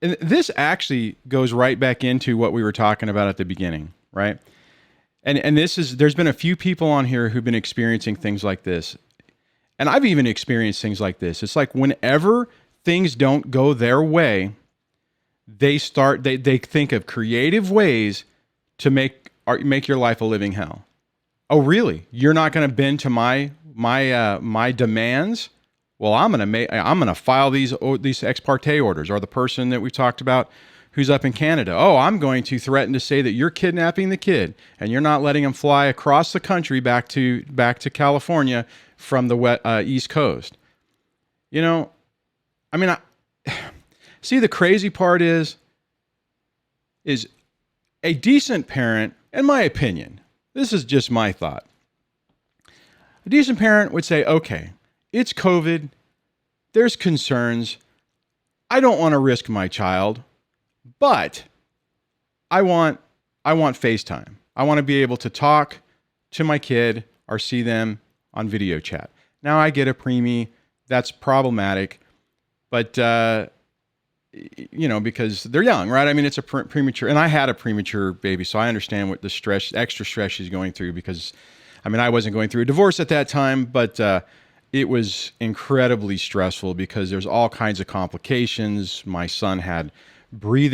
And this actually goes right back into what we were talking about at the beginning, right? And there's been a few people on here who've been experiencing things like this. And I've even experienced things like this. It's like whenever things don't go their way, they think of creative ways to make your life a living hell. Oh, really? You're not going to bend to my demands? Well, I'm going to file these ex parte orders. Or the person that we talked about who's up in Canada. Oh, I'm going to threaten to say that you're kidnapping the kid and you're not letting him fly across the country back to California from the East Coast. You know, I mean, see, the crazy part is a decent parent, in my opinion, this is just my thought. A decent parent would say, okay, it's COVID. There's concerns. I don't want to risk my child, but I want FaceTime. I want to be able to talk to my kid or see them on video chat. Now I get a preemie. That's problematic, but because they're young, right? I mean, it's a premature, and I had a premature baby, so I understand what the extra stress she's going through because, I mean, I wasn't going through a divorce at that time, but it was incredibly stressful because there's all kinds of complications. My son had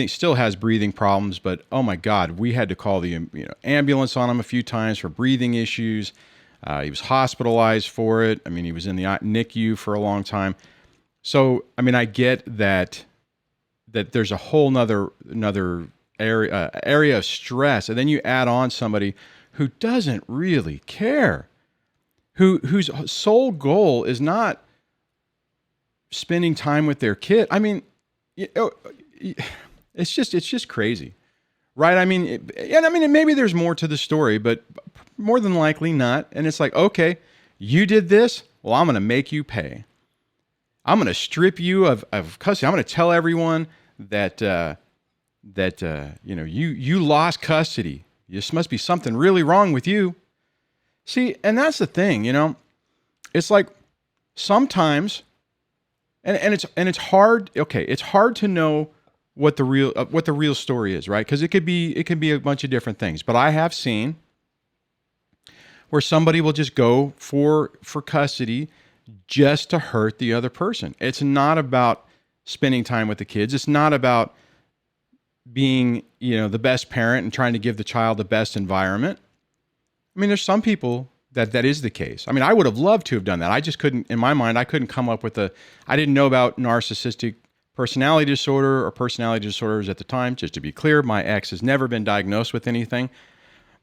still has breathing problems, but oh my God, we had to call the ambulance on him a few times for breathing issues. He was hospitalized for it. I mean, he was in the NICU for a long time. So, I mean, I get that there's a whole another area of stress, and then you add on somebody who doesn't really care, whose sole goal is not spending time with their kid. I mean, it's just crazy, right? I mean, and maybe there's more to the story, but more than likely not. And it's like, okay, you did this. Well, I'm going to make you pay. I'm going to strip you of custody. I'm going to tell everyone that you lost custody. This must be something really wrong with you. See, and that's the thing, it's like sometimes, and it's hard. Okay, it's hard to know what the real story is, right? Because it could be a bunch of different things. But I have seen where somebody will just go for custody just to hurt the other person. It's not about spending time with the kids. It's not about being, the best parent and trying to give the child the best environment. I mean, there's some people that is the case. I mean, I would have loved to have done that. I just couldn't, in my mind, I couldn't come up with I didn't know about narcissistic personality disorder or personality disorders at the time. Just to be clear, my ex has never been diagnosed with anything.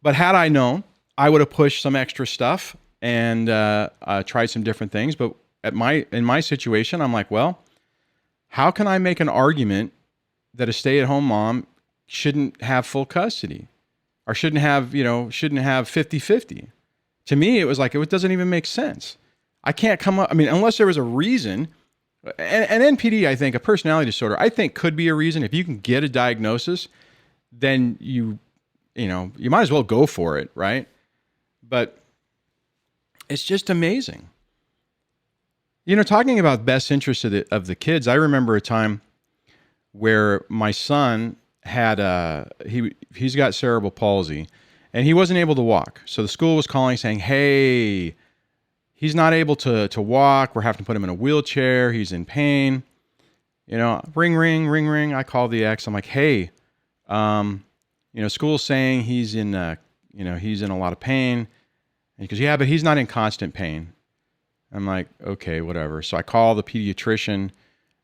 But had I known, I would have pushed some extra stuff and tried some different things. But in my situation, I'm like, well, how can I make an argument that a stay-at-home mom shouldn't have full custody or shouldn't have 50-50? To me, it was like, it doesn't even make sense. I can't come up, I mean, unless there was a reason. And NPD, I think, a personality disorder, I think could be a reason. If you can get a diagnosis, then you might as well go for it, right? But it's just amazing. Talking about best interest of the kids, I remember a time where my son had he's got cerebral palsy and he wasn't able to walk. So the school was calling saying, hey, he's not able to walk. We're having to put him in a wheelchair. He's in pain. Ring, ring, ring, ring. I called the ex. I'm like, hey, school's saying he's in a lot of pain. And he goes, yeah, but he's not in constant pain. I'm like, okay, whatever. So I call the pediatrician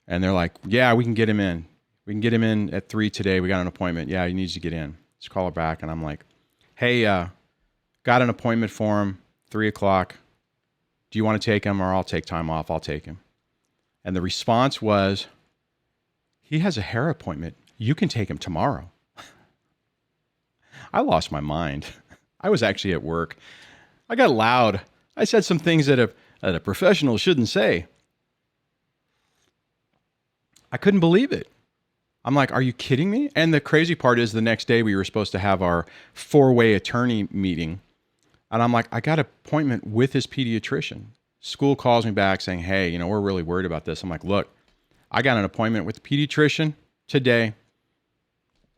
and they're like, yeah, we can get him in. We can get him in at 3 today. We got an appointment. Yeah, he needs to get in. Let's call her back. And I'm like, hey, got an appointment for him, 3:00. Do you want to take him or I'll take time off? I'll take him. And the response was, he has a hair appointment. You can take him tomorrow. I lost my mind. I was actually at work. I got loud. I said some things that a professional shouldn't say. I couldn't believe it. I'm like, are you kidding me? And the crazy part is the next day we were supposed to have our 4-way attorney meeting. And I'm like, I got an appointment with his pediatrician. School calls me back saying, hey, we're really worried about this. I'm like, look, I got an appointment with the pediatrician today.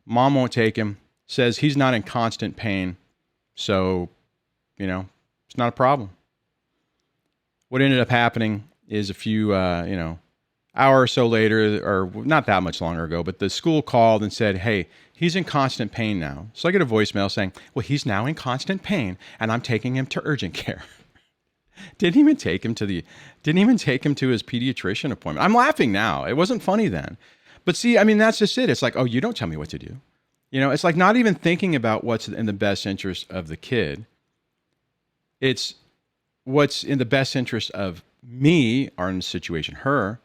Mom won't take him, says he's not in constant pain. So, it's not a problem. What ended up happening is a few, hour or so later, or not that much longer ago, but the school called and said, hey, he's in constant pain now. So I get a voicemail saying, well, he's now in constant pain and I'm taking him to urgent care. Didn't even take him to his pediatrician appointment. I'm laughing now. It wasn't funny then. But see, that's just it. It's like, oh, you don't tell me what to do. It's like not even thinking about what's in the best interest of the kid. It's what's in the best interest of me, or in the situation, her.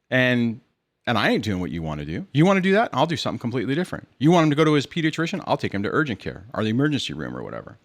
And I ain't doing what you want to do. You want to do that? I'll do something completely different. You want him to go to his pediatrician? I'll take him to urgent care or the emergency room or whatever.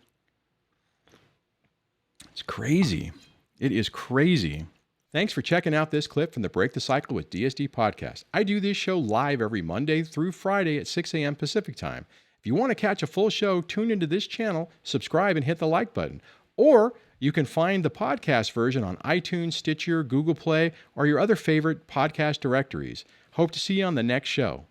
It's crazy. It is crazy. Thanks for checking out this clip from the Break the Cycle with DSD podcast. I do this show live every Monday through Friday at 6 a.m. Pacific time. If you want to catch a full show, tune into this channel, subscribe, and hit the like button. Or you can find the podcast version on iTunes, Stitcher, Google Play, or your other favorite podcast directories. Hope to see you on the next show.